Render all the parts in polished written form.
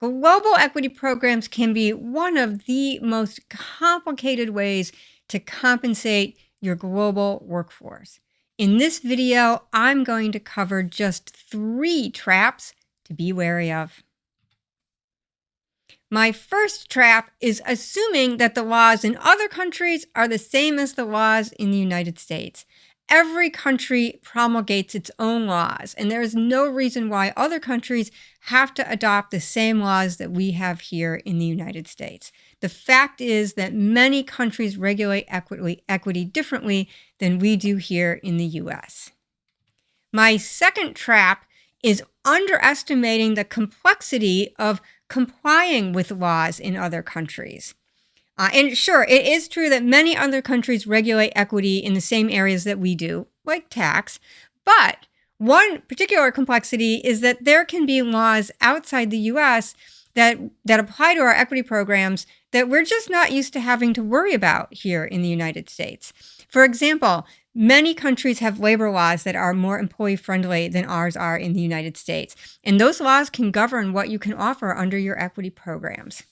Global equity programs can be one of the most complicated ways to compensate your global workforce. In this video, I'm going to cover just 3 traps to be wary of. My first trap is assuming that the laws in other countries are the same as the laws in the United States. Every country promulgates its own laws, and there is no reason why other countries have to adopt the same laws that we have here in the United States. The fact is that many countries regulate equity differently than we do here in the US. My second trap is underestimating the complexity of complying with laws in other countries. And sure, it is true that many other countries regulate equity in the same areas that we do, like tax. But one particular complexity is that there can be laws outside the US that apply to our equity programs that we're just not used to having to worry about here in the United States. For example, many countries have labor laws that are more employee-friendly than ours are in the United States. And those laws can govern what you can offer under your equity programs.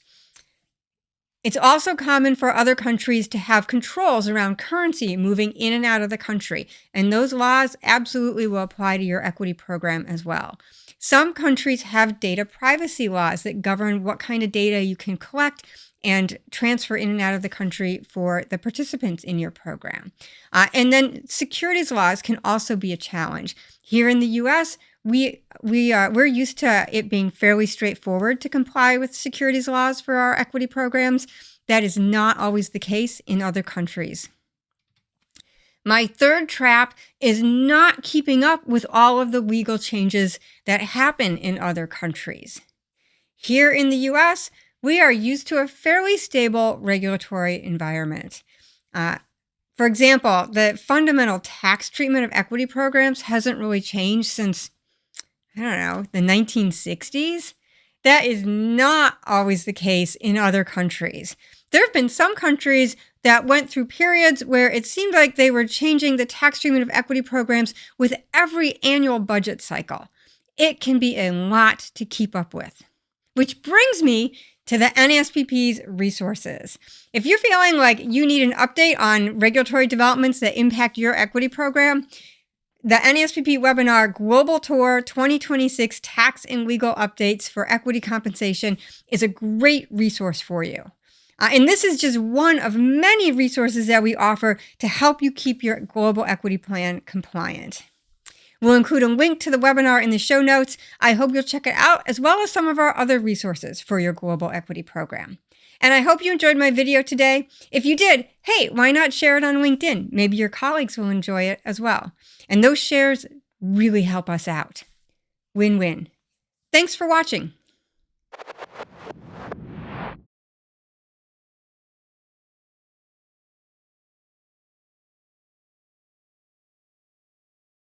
It's also common for other countries to have controls around currency moving in and out of the country, and those laws absolutely will apply to your equity program as well. Some countries have data privacy laws that govern what kind of data you can collect and transfer in and out of the country for the participants in your program. And then securities laws can also be a challenge. Here in the US, we're used to it being fairly straightforward to comply with securities laws for our equity programs. That is not always the case in other countries. My third trap is not keeping up with all of the legal changes that happen in other countries. Here in the US, we are used to a fairly stable regulatory environment. For example, the fundamental tax treatment of equity programs hasn't really changed since, I don't know, the 1960s. That is not always the case in other countries. There have been some countries that went through periods where it seemed like they were changing the tax treatment of equity programs with every annual budget cycle. It can be a lot to keep up with. Which brings me to the NASPP's resources. If you're feeling like you need an update on regulatory developments that impact your equity program, the NASPP webinar Global Tour 2026 Tax and Legal Updates for Equity Compensation is a great resource for you. And this is just one of many resources that we offer to help you keep your global equity plan compliant. We'll include a link to the webinar in the show notes. I hope you'll check it out, as well as some of our other resources for your global equity program. And I hope you enjoyed my video today. If you did, hey, why not share it on LinkedIn? Maybe your colleagues will enjoy it as well. And those shares really help us out. Win-win. Thanks for watching.